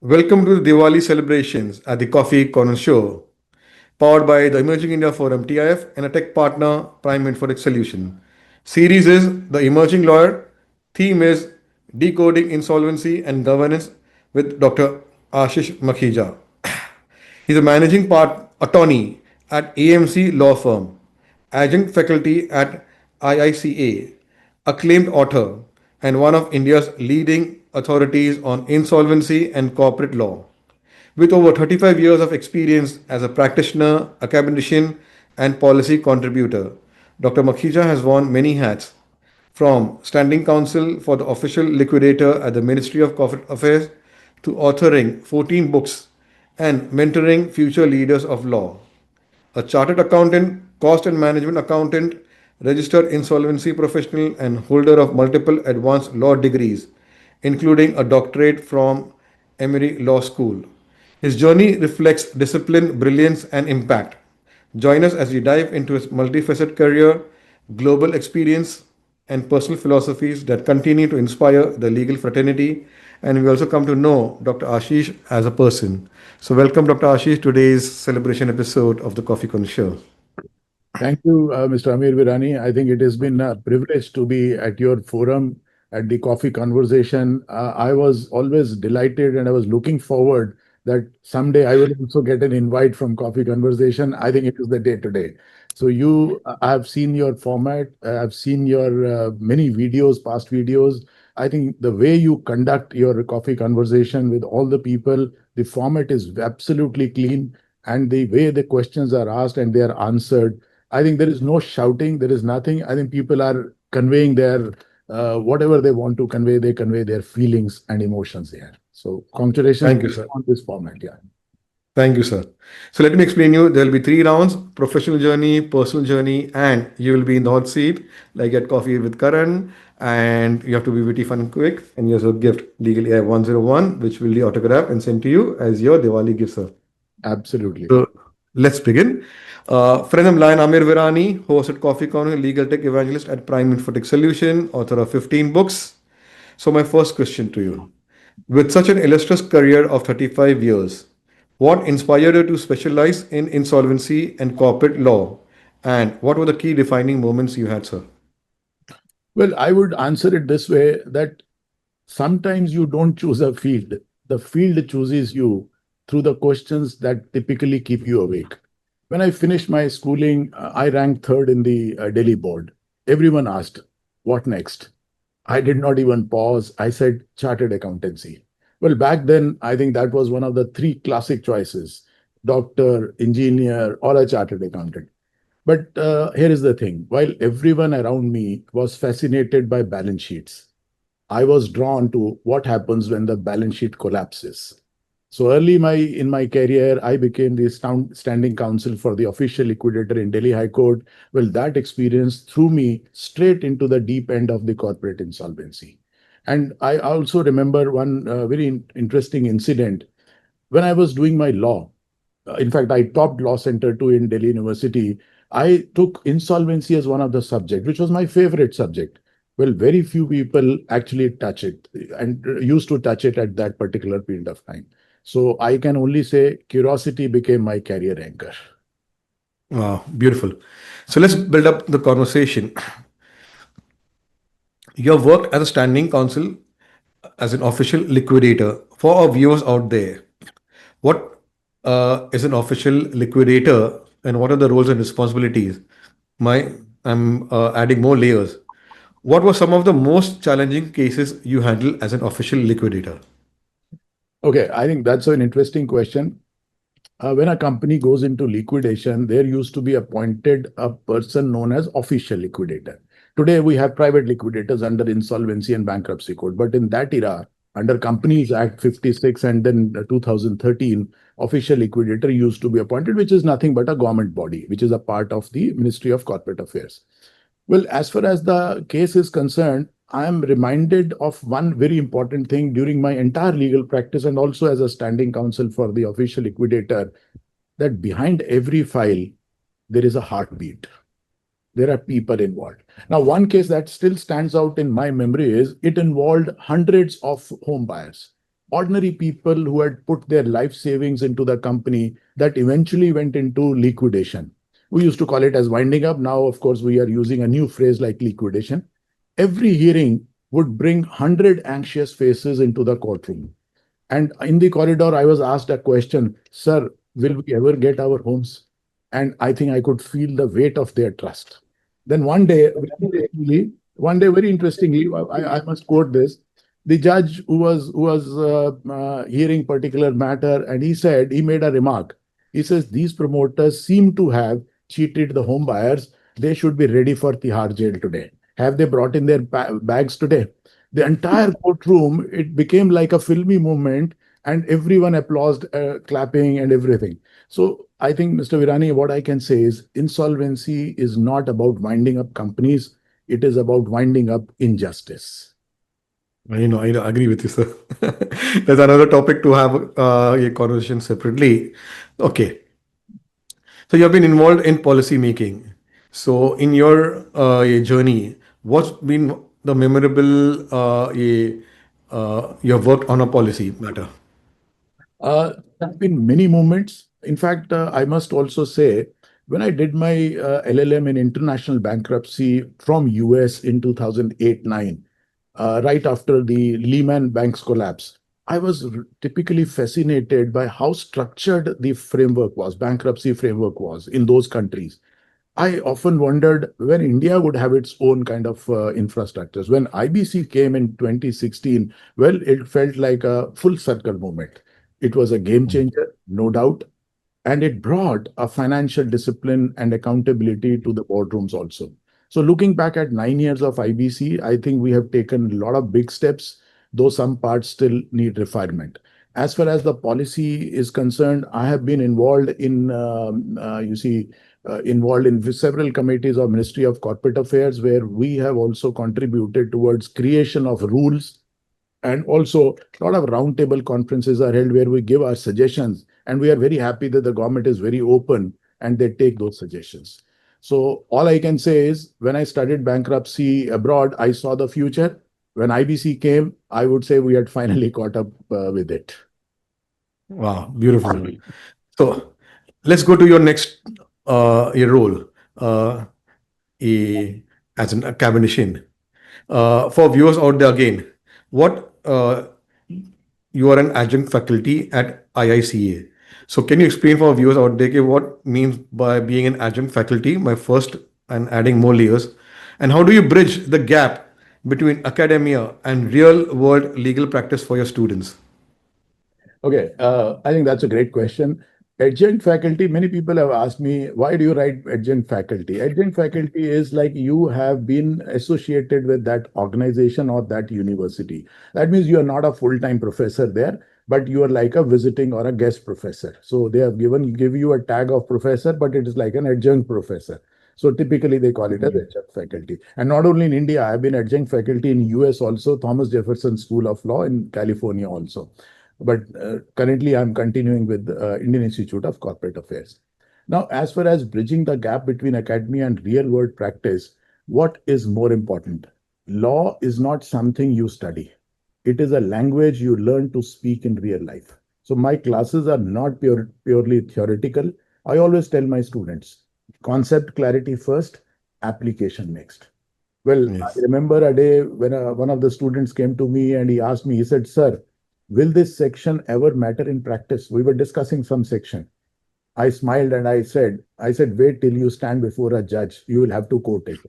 Welcome to the Diwali celebrations at the Coffee Corner Show, powered by the Emerging India Forum TIF and a tech partner, Prime Infotech Solution. Series is The Emerging Lawyer. Theme is Decoding Insolvency and Governance with Dr. Ashish Makhija. He's a managing part attorney at AMC Law Firm, adjunct faculty at IICA, acclaimed author, and one of India's leading authorities on insolvency and corporate law. With over 35 years of experience as a practitioner, academician, and policy contributor, Dr. Makhija has worn many hats, from standing counsel for the official liquidator at the Ministry of Corporate Affairs to authoring 14 books and mentoring future leaders of law. A chartered accountant, cost and management accountant, registered insolvency professional, and holder of multiple advanced law degrees, including a doctorate from Emory Law School. His journey reflects discipline, brilliance, and impact. Join us as we dive into his multifaceted career, global experience, and personal philosophies that continue to inspire the legal fraternity. And we also come to know Dr. Ashish as a person. So, welcome, Dr. Ashish, to today's celebration episode of the Coffee Corner Show. Thank you, Mr. Amir Virani. I think it has been a privilege to be at your forum at the coffee conversation. I was always delighted and I was looking forward that someday I will also get an invite from coffee conversation. I think it is the day today. So I have seen your format. I've seen your many videos, past videos. I think the way you conduct your coffee conversation with all the people, the format is absolutely clean, and the way the questions are asked and they are answered, I think there is no shouting, there is nothing. I think people are conveying their whatever they want to convey, they convey their feelings and emotions there. So congratulations Thank you, sir. on this format. Yeah. Thank you, sir. So let me explain you. There will be three rounds: professional journey, personal journey, and you will be in the hot seat, like at coffee with Karan. And you have to be witty, fun, and quick. And here's a gift, Legally I 101, which will be autographed and sent to you as your Diwali gift, sir. Absolutely. So let's begin. Friend of mine, Amir Virani, host at Coffee Corner, legal tech evangelist at Prime Infotech Solution, author of 15 books. So my first question to you. With such an illustrious career of 35 years, what inspired you to specialize in insolvency and corporate law? And what were the key defining moments you had, sir? Well, I would answer it this way that sometimes you don't choose a field, the field chooses you through the questions that typically keep you awake. When I finished my schooling, I ranked third in the Delhi board. Everyone asked, what next? I did not even pause. I said, chartered accountancy. Well, back then, I think that was one of the three classic choices: doctor, engineer, or a chartered accountant. But here is the thing, while everyone around me was fascinated by balance sheets, I was drawn to what happens when the balance sheet collapses. So early in my career, I became the standing counsel for the official liquidator in Delhi High Court. Well, that experience threw me straight into the deep end of the corporate insolvency. And I also remember one very interesting incident when I was doing my law. In fact, I topped Law Center 2 in Delhi University. I took insolvency as one of the subjects, which was my favorite subject. Well, very few people actually touch it and used to touch it at that particular period of time. So I can only say curiosity became my career anchor. Wow, beautiful. So let's build up the conversation. You have worked as a standing counsel, as an official liquidator. For our viewers out there, what is an official liquidator and what are the roles and responsibilities? I'm adding more layers. What were some of the most challenging cases you handled as an official liquidator? Okay, I think that's an interesting question. When a company goes into liquidation, there used to be appointed a person known as official liquidator. Today, we have private liquidators under Insolvency and Bankruptcy Code. But in that era, under Companies Act 56 and then 2013, official liquidator used to be appointed, which is nothing but a government body, which is a part of the Ministry of Corporate Affairs. Well, as far as the case is concerned, I am reminded of one very important thing during my entire legal practice and also as a standing counsel for the official liquidator, that behind every file, there is a heartbeat. There are people involved. Now, one case that still stands out in my memory is it involved hundreds of home buyers. ordinary people who had put their life savings into the company that eventually went into liquidation. We used to call it as winding up. Now, of course, we are using a new phrase like liquidation. Every hearing would bring 100 anxious faces into the courtroom. And in the corridor, I was asked a question, Sir, will we ever get our homes? And I think I could feel the weight of their trust. Then very interestingly, I must quote this. The judge who was hearing particular matter, and he made a remark. He says, these promoters seem to have cheated the home buyers. They should be ready for Tihar jail today. Have they brought in their bags today? The entire courtroom, it became like a filmy moment, and everyone applauded, clapping and everything. So I think, Mr. Virani, what I can say is insolvency is not about winding up companies. It is about winding up injustice. I agree with you, sir. There's another topic to have a conversation separately. Okay. So you have been involved in policy making. So in your journey, what's been the memorable you have worked on a policy matter? There have been many moments. In fact, I must also say, when I did my LLM in international bankruptcy from US in 2008-9, right after the Lehman Banks collapse, I was typically fascinated by how structured the framework was, bankruptcy framework was in those countries. I often wondered when India would have its own kind of infrastructures. When IBC came in 2016, well, it felt like a full circle moment. It was a game changer, no doubt, and it brought a financial discipline and accountability to the boardrooms also. So looking back at 9 years of IBC, I think we have taken a lot of big steps, though some parts still need refinement. As far as the policy is concerned, I have been involved in, involved in several committees of Ministry of Corporate Affairs, where we have also contributed towards creation of rules, and also a lot of roundtable conferences are held where we give our suggestions, and we are very happy that the government is very open and they take those suggestions. So all I can say is when I studied bankruptcy abroad, I saw the future. When IBC came, I would say we had finally caught up with it. Wow, beautiful. So let's go to your next your role a, as an academician. For viewers out there again, what you are an adjunct faculty at IICA. So can you explain for our viewers out there what means by being an adjunct faculty, my first, and adding more layers, and how do you bridge the gap between academia and real world legal practice for your students? Okay, I think that's a great question. Adjunct faculty, many people have asked me, why do you write adjunct faculty? Adjunct faculty is like you have been associated with that organization or that university. That means you are not a full-time professor there, but you are like a visiting or a guest professor. So they have give you a tag of professor, but it is like an adjunct professor. So typically they call it as adjunct faculty. And not only in India, I've been adjunct faculty in US also, Thomas Jefferson School of Law in California also. But currently, I'm continuing with Indian Institute of Corporate Affairs. Now, as far as bridging the gap between academia and real world practice, what is more important? Law is not something you study. It is a language you learn to speak in real life. So my classes are not purely theoretical. I always tell my students, concept clarity first, application next. Well, I Yes. remember a day when one of the students came to me and he asked me, he said, Sir, will this section ever matter in practice? We were discussing some section. I smiled and I said, wait till you stand before a judge. You will have to quote it.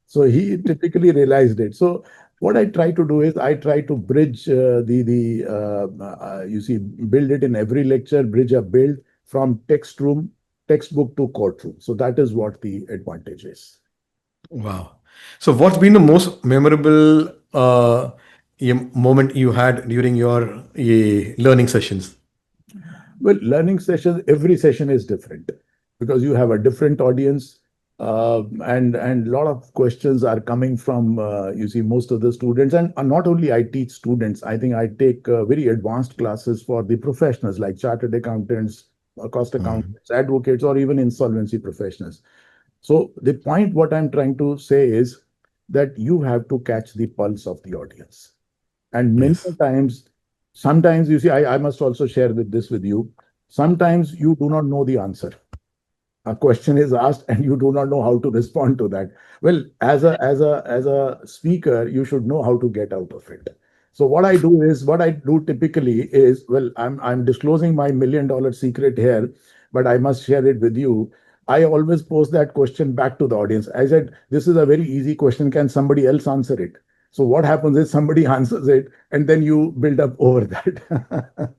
So he typically realized it. So what I try to do is I try to bridge build it in every lecture, bridge a build from textbook to courtroom. So that is what the advantage is. Wow. So what's been the most memorable moment you had during your learning sessions? Well, learning sessions, every session is different because you have a different audience, and a lot of questions are coming from most of the students, and not only I teach students. I think I take very advanced classes for the professionals like chartered accountants, cost Mhm. accountants, advocates, or even insolvency professionals. So the point what I'm trying to say is that you have to catch the pulse of the audience. And many Yes. times Sometimes you see, I must also share with this with you. Sometimes you do not know the answer. A question is asked and you do not know how to respond to that. Well, as a speaker, you should know how to get out of it. So what I do typically is, well, I'm disclosing my $1 million secret here, but I must share it with you. I always pose that question back to the audience. I said, this is a very easy question, can somebody else answer it? So what happens is somebody answers it and then you build up over that.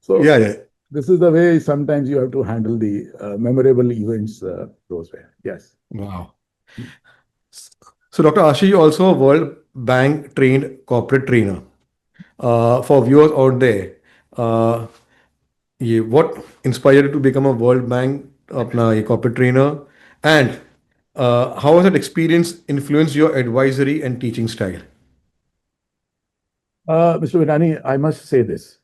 So Yeah, yeah. this is the way sometimes you have to handle the memorable events those way. Yes. Wow. So, Dr. Ashish, you also a World Bank trained corporate trainer. For viewers out there, uh, what inspired you to become a World Bank अपना ये corporate trainer, and how has that experience influenced your advisory and teaching style? Mr. Virani, I must say this.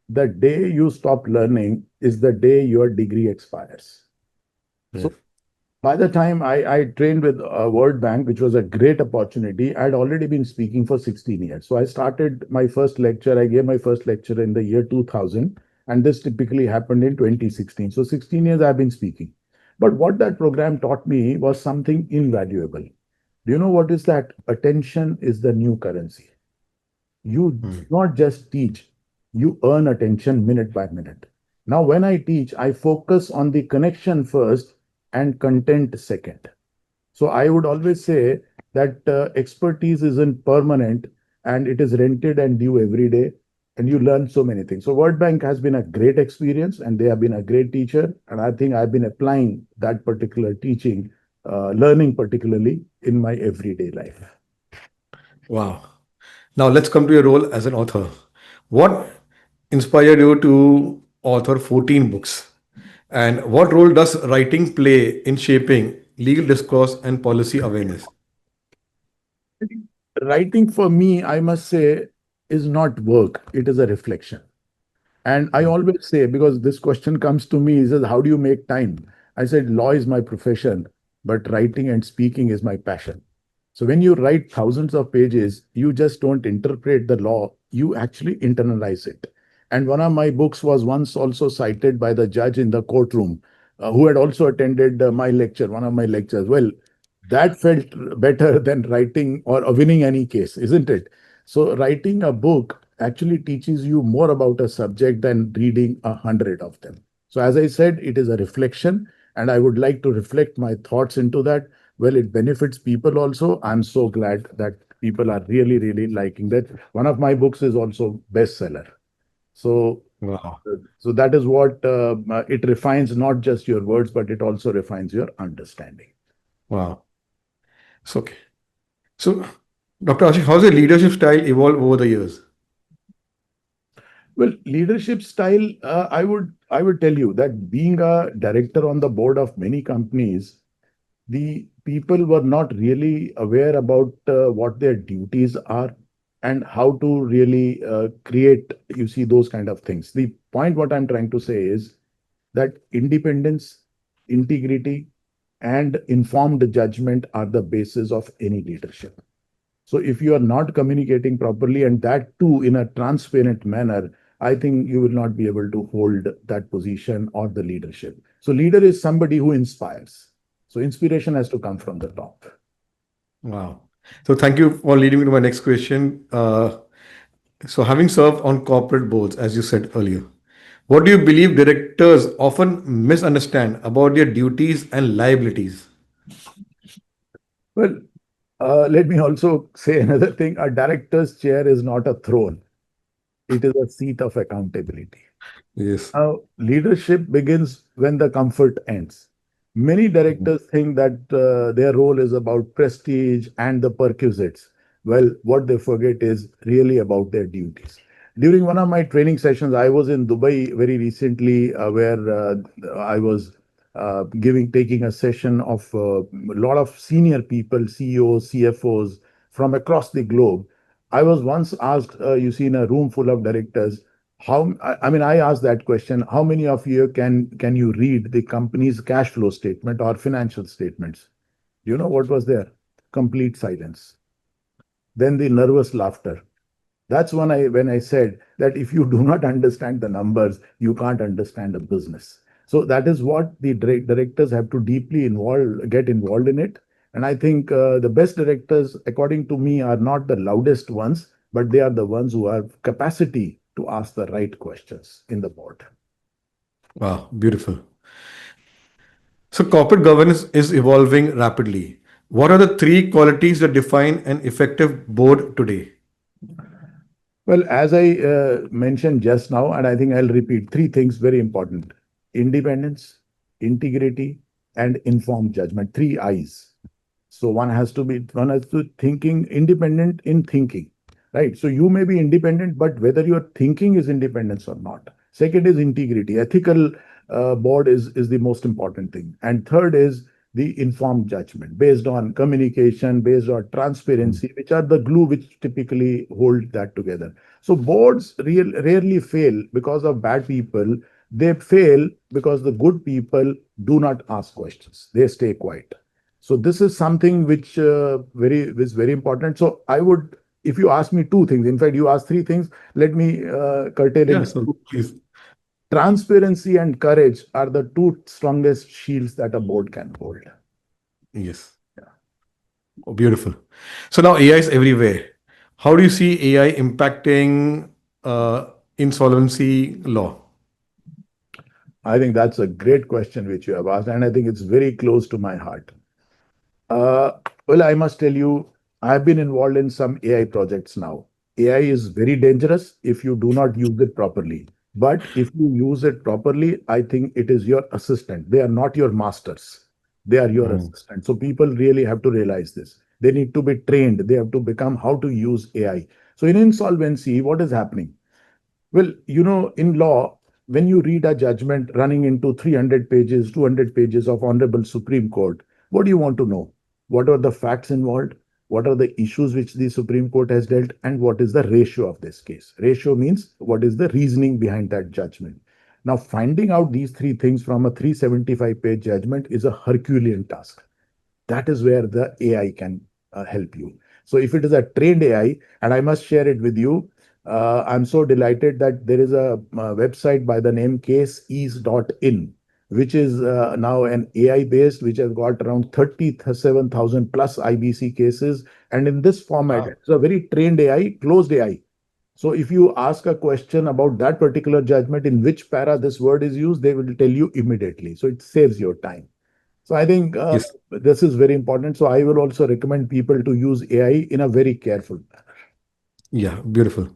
The day you stop learning is the day your degree expires. Yeah. So by the time I trained with World Bank, which was a great opportunity, I had already been speaking for 16 years. So I started my first lecture, I gave my first lecture in the year 2000, and this typically happened in 2016. So 16 years I've been speaking. But what that program taught me was something invaluable. Do you know what is that? Attention is the new currency. You do Hmm. not just teach, you earn attention minute by minute. Now, when I teach, I focus on the connection first and content second. So I would always say that expertise isn't permanent and it is rented and due every day. And you learn so many things. So World Bank has been a great experience and they have been a great teacher. And I think I've been applying that particular teaching, learning particularly in my everyday life. Wow. Now let's come to your role as an author. What inspired you to author 14 books? And what role does writing play in shaping legal discourse and policy awareness? Writing for me, I must say, is not work, it is a reflection. And I always say, because this question comes to me, he says, how do you make time? I said, law is my profession, but writing and speaking is my passion. So when you write thousands of pages, you just don't interpret the law, you actually internalize it. And one of my books was once also cited by the judge in the courtroom, who had also attended my lecture, one of my lectures. Well, that felt better than writing or winning any case, isn't it? So writing a book actually teaches you more about a subject than reading 100 of them. So as I said, it is a reflection, and I would like to reflect my thoughts into that. Well, it benefits people also. I'm so glad that people are really, really liking that. One of my books is also bestseller. So, Wow. so that is what it refines not just your words, but it also refines your understanding. Wow. So, okay. So, Dr. Ashish, how's your leadership style evolved over the years? Well, leadership style, I would tell you that being a director on the board of many companies, the people were not really aware about what their duties are and how to really create, you see, those kind of things. The point what I'm trying to say is that independence, integrity, and informed judgment are the basis of any leadership. So if you are not communicating properly and that too in a transparent manner, I think you will not be able to hold that position or the leadership. So leader is somebody who inspires. So inspiration has to come from the top. Wow. So, thank you for leading me to my next question. So, having served on corporate boards, as you said earlier, what do you believe directors often misunderstand about their duties and liabilities? Well, let me also say another thing. A director's chair is not a throne. It is a seat of accountability. Yes. Now, leadership begins when the comfort ends. Many directors think that their role is about prestige and the perquisites. Well, what they forget is really about their duties. During one of my training sessions, I was in Dubai very recently, where I was taking a session of a lot of senior people, CEOs, CFOs from across the globe. I was once asked, you see, in a room full of directors, I mean, I asked that question, how many of you can you read the company's cash flow statement or financial statements? You know what was there? Complete silence. Then the nervous laughter. That's when I said that if you do not understand the numbers, you can't understand a business. So that is what the directors have to deeply get involved in it. And I think the best directors, according to me, are not the loudest ones, but they are the ones who have capacity to ask the right questions in the board. Wow, beautiful. So, corporate governance is evolving rapidly. What are the three qualities that define an effective board today? Well, as I mentioned just now, and I think I'll repeat three things very important: independence, integrity, and informed judgment. Three I's. So one has to thinking independent in thinking, right? So you may be independent, but whether your thinking is independence or not. Second is integrity. Ethical board is the most important thing. And third is the informed judgment based on communication, based on transparency, which are the glue which typically hold that together. So boards rarely fail because of bad people. They fail because the good people do not ask questions. They stay quiet. So this is something which very is very important. So I would, if you ask me two things, in fact, you asked three things. Let me curtail Yeah, it. so please. Transparency and courage are the two strongest shields that a board can hold. Yes. Oh, beautiful. So now AI is everywhere. How do you see AI impacting insolvency law? I think that's a great question which you have asked, and I think it's very close to my heart. Uh, well, I must tell you, I've been involved in some AI projects now. AI is very dangerous if you do not use it properly. But if you use it properly, I think it is your assistant. They are not your masters. They are your Mm. assistant. So people really have to realize this. They need to be trained. They have to become how to use AI. So in insolvency, what is happening? Well, in law, when you read a judgment running into 300 pages, 200 pages of Honorable Supreme Court, what do you want to know? What are the facts involved? What are the issues which the Supreme Court has dealt? And what is the ratio of this case? Ratio means what is the reasoning behind that judgment? Now, finding out these three things from a 375-page judgment is a Herculean task. That is where the AI can help you. So if it is a trained AI, and I must share it with you, I'm so delighted that there is a website by the name caseease.in, which is now an AI based, which has got around 37,000 plus IBC cases. And in this format, Wow. it's a very trained AI, closed AI. So if you ask a question about that particular judgment, in which para this word is used, they will tell you immediately. So it saves your time. So I think Yes. this is very important. So I will also recommend people to use AI in a very careful manner. Yeah, beautiful.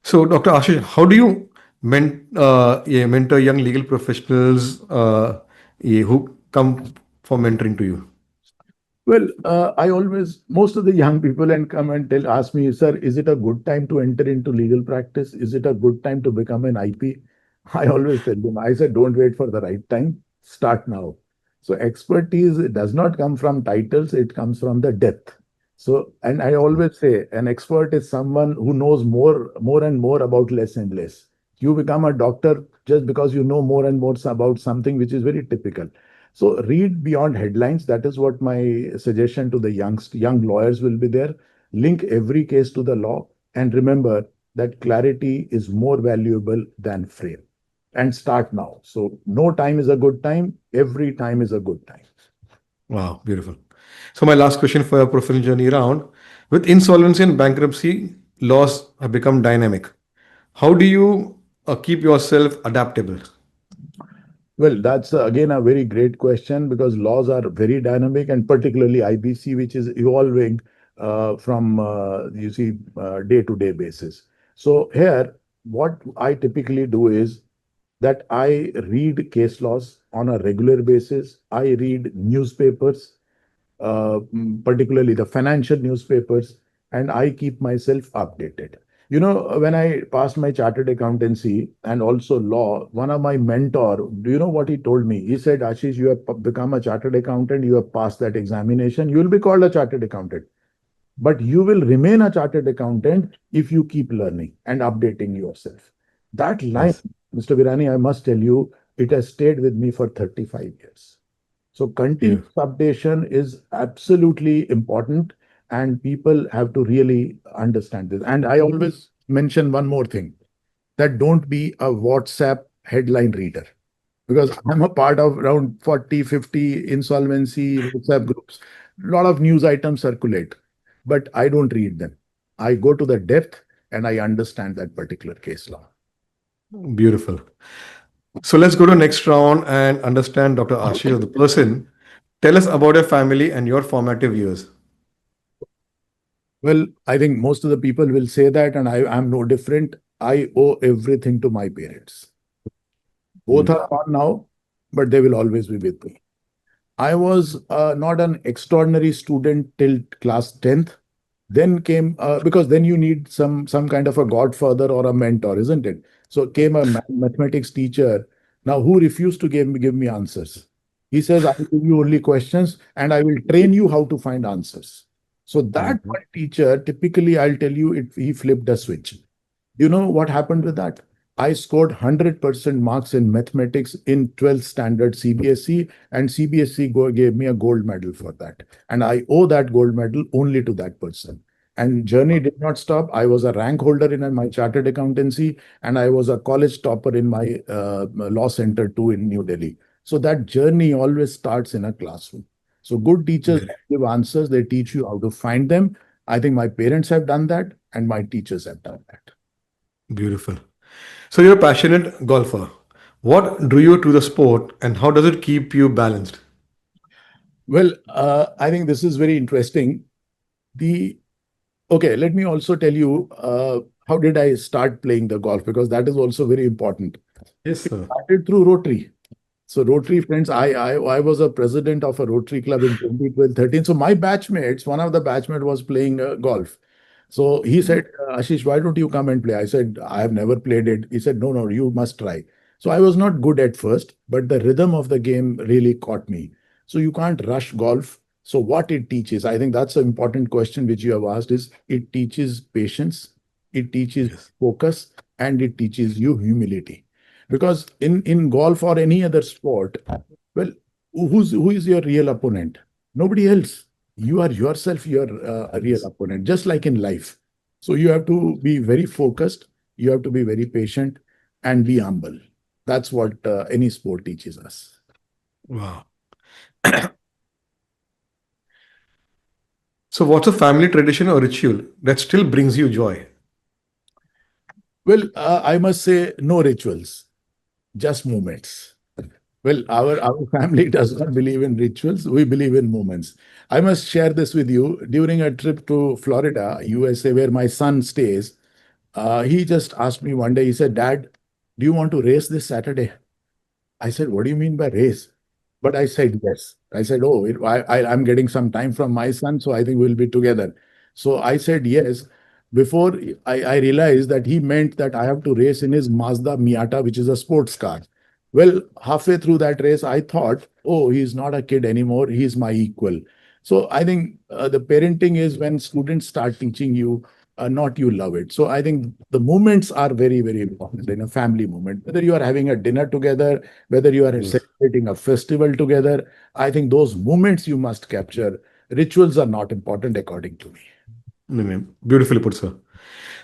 So, Dr. Ashish, how do you yeah, mentor young legal professionals yeah, who come for mentoring to you? Well, I always, most of the young people and come and ask me, sir, is it a good time to enter into legal practice? Is it a good time to become an IP? I always tell them, I said, don't wait for the right time. Start now. So expertise does not come from titles, it comes from the depth. So, and I always say, an expert is someone who knows more and more about less and less. You become a doctor just because you know more and more about something which is very typical. So read beyond headlines. That is what my suggestion to the young lawyers will be there. Link every case to the law and remember that clarity is more valuable than frame. And start now. So no time is a good time. Every time is a good time. Wow, beautiful. So, my last question for your professional journey round: with insolvency and bankruptcy, laws have become dynamic. How do you keep yourself adaptable? Well, that's again a very great question because laws are very dynamic and particularly IBC, which is evolving from you see day to day basis. So here, what I typically do is that I read case laws on a regular basis. I read newspapers, particularly the financial newspapers, and I keep myself updated. When I passed my chartered accountancy and also law, one of my mentor, do you know what he told me? He said, Ashish, you have become a chartered accountant, you have passed that examination, you will be called a chartered accountant. But you will remain a chartered accountant if you keep learning and updating yourself. That line, Yes. Mr. Virani, I must tell you, it has stayed with me for 35 years. So continuous Beautiful. updation is absolutely important. and people have to really understand this. And I always mention one more thing, that don't be a WhatsApp headline reader, because I'm a part of around 40, 50 insolvency WhatsApp groups. A lot of news items circulate, but I don't read them. I go to the depth and I understand that particular case law. Beautiful. So let's go to next round and understand Dr. Ashish as the person. Tell us about your family and your formative years. Well, I think most of the people will say that, and I'm no different. I owe everything to my parents. Both Mm. are gone now, but they will always be with me. I was not an extraordinary student till class 10th. Then came because then you need some kind of a godfather or a mentor, isn't it? So came a mathematics teacher now who refused to give me answers. He says, I will give you only questions and I will train you how to find answers. So that Mhm. one teacher, typically, I'll tell you, he flipped a switch. You know what happened with that? I scored 100% marks in mathematics in 12th standard CBSE, and CBSE gave me a gold medal for that. And I owe that gold medal only to that person. And journey did not stop. I was a rank holder in my chartered accountancy, and I was a college topper in my law center too in New Delhi. So that journey always starts in a classroom. So good teachers Very give answers. They teach you how to find them. I think my parents have done that, and my teachers have done that. beautiful. So you're a passionate golfer. What drew you to the sport and how does it keep you balanced? Well, I think this is very interesting. The Okay, let me also tell you how did I start playing the golf, because that is also very important. Yes, It sir. started through Rotary. So Rotary friends, I was a president of a Rotary club in 2012, 13. So my batchmates, one of the batchmates was playing golf. So he said, Ashish, why don't you come and play? I said, I have never played it. He said, no, no, you must try. So I was not good at first, but the rhythm of the game really caught me. So you can't rush golf. So what it teaches, I think that's an important question which you have asked, is it teaches patience, it teaches Yes. focus, and it teaches you humility. Because in golf or any other sport, well, who is your real opponent? Nobody else. You are yourself your real Yes. opponent, just like in life. So you have to be very focused, you have to be very patient, and be humble. That's what any sport teaches us. Wow. So what's a family tradition or ritual that still brings you joy? Well, I must say, no rituals, just moments. Well, our family does not believe in rituals. We believe in moments. I must share this with you. During a trip to Florida, USA, where my son stays, he just asked me one day, he said, Dad, do you want to race this Saturday? I said, what do you mean by race? But I said, yes. I said, oh, I'm getting some time from my son, so I think we'll be together. So I said, yes. Before I realized that he meant that I have to race in his Mazda Miata, which is a sports car. Well, halfway through that race, I thought, oh, he's not a kid anymore. He's my equal. So I think the parenting is when students start teaching you, not you love it. So I think the moments are very, very important in a family moment. Whether you are having a dinner together, whether you are Yes. celebrating a festival together, I think those moments you must capture. Rituals are not important, according to me. No, no, beautifully put, sir.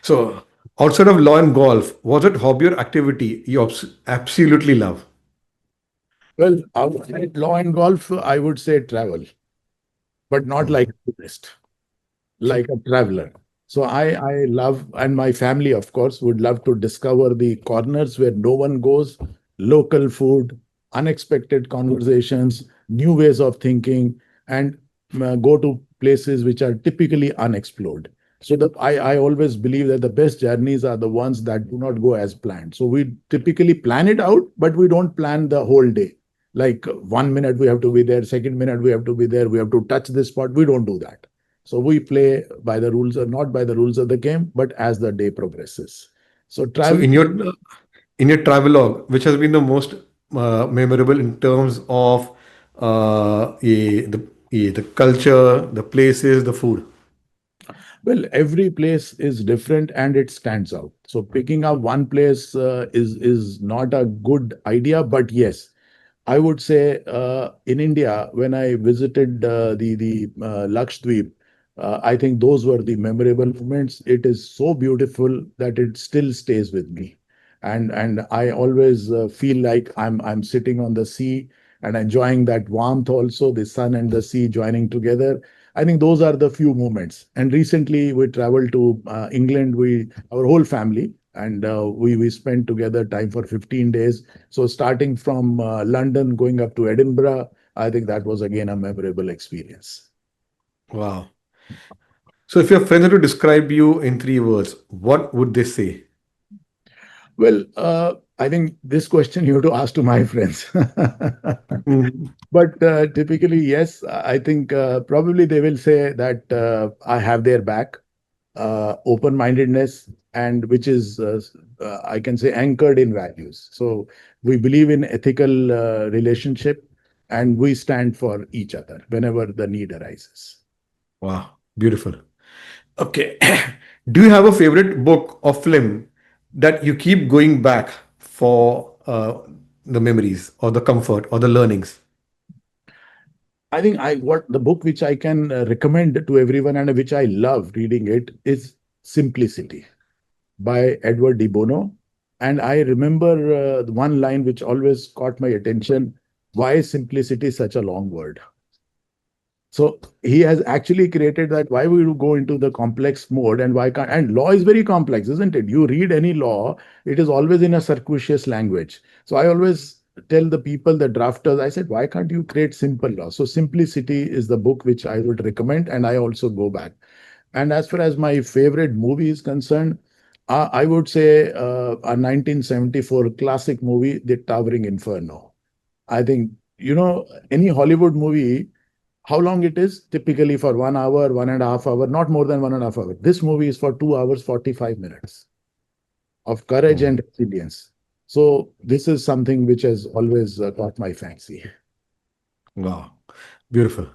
So outside of law and golf, was it hobby or activity you absolutely love? Well, outside law and golf, I would say travel, but not like Mhm. a tourist, like a traveler. So I love, and my family, of course, would love to discover the corners where no one goes, local food, unexpected conversations, new ways of thinking, and go to places which are typically unexplored. So I always believe that the best journeys are the ones that do not go as planned. So we typically plan it out, but we don't plan the whole day. Like 1 minute we have to be there, second minute we have to be there, we have to touch this spot. We don't do that. So we play by the rules, or not by the rules of the game, but as the day progresses. So So travel. in your travelogue, which has been the most memorable in terms of the culture, the places, the food? Well, every place is different and it stands out. So picking up one place is not a good idea, but yes, I would say in India when I visited the Lakshadweep, I think those were the memorable moments. It is so beautiful that it still stays with me, and I always feel like I'm sitting on the sea and enjoying that warmth. Also, the sun and the sea joining together. I think those are the few moments. And recently, we traveled to England. We our whole family. And we spent together time for 15 days. So starting from London, going up to Edinburgh, I think that was again a memorable experience. Wow. So if your friends had to describe you in 3 words, what would they say? Well, I think this question you have to ask to my friends. Mhm. But typically, yes, I think probably they will say that I have their back, open-mindedness, and which is, I can say, anchored in values. So we believe in ethical relationship, and we stand for each other whenever the need arises. Wow. Beautiful. Okay. Do you have a favorite book or film that you keep going back for the memories or the comfort or the learnings? I think I what the book which I can recommend to everyone and which I love reading it is Simplicity by Edward de Bono. And I remember one line which always caught my attention. Why is simplicity such a long word? So he has actually created that. Why would you go into the complex mode, and why can't? And law is very complex, isn't it? You read any law, it is always in a circuitous language. So I always tell the people, the drafters, I said, why can't you create simple law? So Simplicity is the book which I would recommend, and I also go back. And as far as my favorite movie is concerned, I would say a 1974 classic movie, The Towering Inferno. I think, any Hollywood movie, how long it is? Typically for 1 hour, 1.5 hour, not more than 1.5 hour. This movie is for 2 hours, 45 minutes of courage and Mhm. resilience. So this is something which has always caught my fancy. Wow. Beautiful.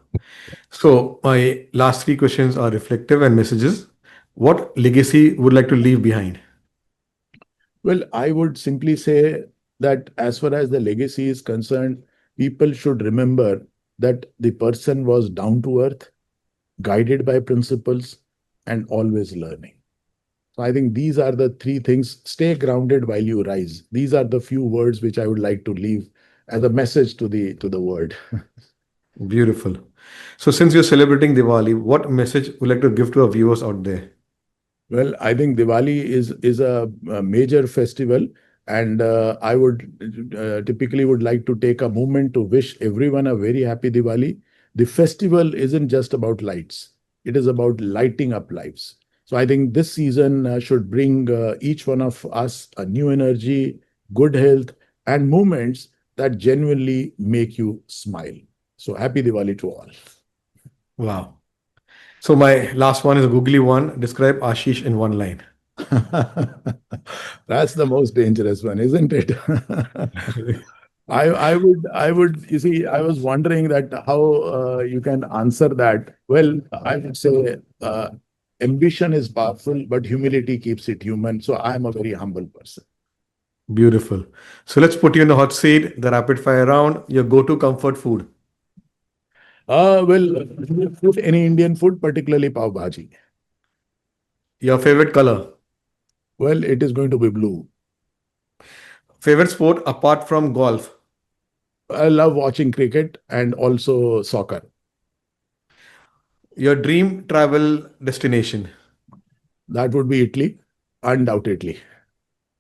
So my last three questions are reflective and messages. What legacy would like to leave behind? Well, I would simply say that as far as the legacy is concerned, people should remember that the person was down to earth, guided by principles, and always learning. So I think these are the three things. Stay grounded while you rise. These are the few words which I would like to leave as a message to the world. Beautiful. So since you're celebrating Diwali, what message would you like to give to our viewers out there? Well, I think Diwali is a major festival, and I would typically would like to take a moment to wish everyone a very happy Diwali. The festival isn't just about lights; it is about lighting up lives. So I think this season should bring each one of us a new energy, good health, and moments that genuinely make you smile. So happy Diwali to all. Wow. So my last one is a googly one. Describe Ashish in one line. That's the most dangerous one, isn't it? I would you see I was wondering that how you can answer that. Well, I would say ambition is powerful, but humility keeps it human. So I am a very humble person. Beautiful. So let's put you in the hot seat, the rapid fire round, your go-to comfort food, Well, food, any Indian food, particularly pav bhaji. your favorite color, Well, it is going to be blue. favorite sport apart from golf, I love watching cricket and also soccer. your dream travel destination. That would be Italy, undoubtedly.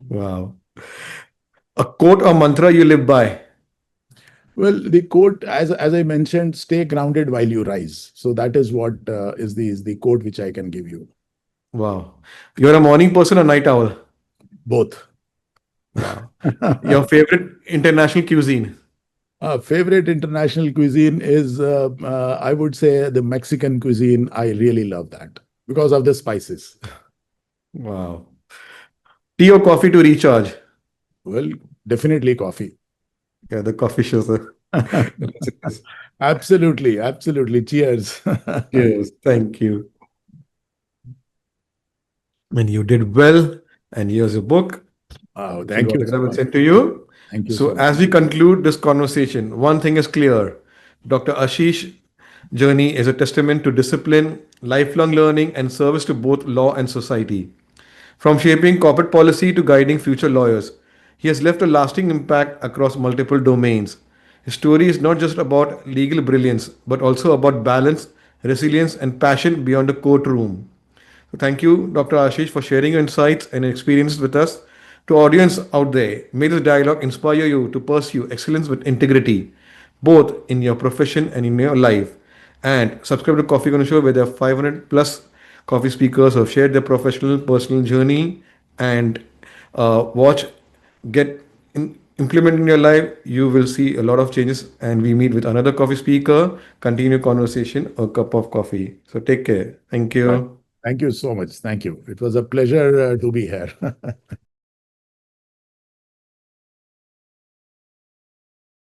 Wow. A quote or mantra you live by. Well, the quote, as I mentioned, stay grounded while you rise. So that is what is the quote which I can give you. Wow. You're a morning person or night owl? Both. Wow. Your favorite international cuisine? Favorite international cuisine is, I would say, the Mexican cuisine. I really love that because of the spices. Wow. Tea or coffee to recharge? Well, definitely coffee. Yeah, the coffee shows the messages. Absolutely, absolutely. Cheers. Yes, thank you. And you did well. And here's your book. Oh, If you thank got you it, I so will much. send to you. Thank you So, so much. as we conclude this conversation, one thing is clear. Dr. Ashish journey is a testament to discipline, lifelong learning, and service to both law and society. From shaping corporate policy to guiding future lawyers, he has left a lasting impact across multiple domains. His story is not just about legal brilliance, but also about balance, resilience, and passion beyond the courtroom. So thank you, Dr. Ashish, for sharing your insights and experiences with us. To audience out there, may this dialogue inspire you to pursue excellence with integrity, both in your profession and in your life. And subscribe to Coffee Corner Show, where there are 500 plus coffee speakers who have shared their professional, personal journey, and watch, get implement in your life. You will see a lot of changes. And we meet with another coffee speaker, continue conversation, a cup of coffee. So take care. Thank Right. you. Thank you so much. Thank you. It was a pleasure to be here.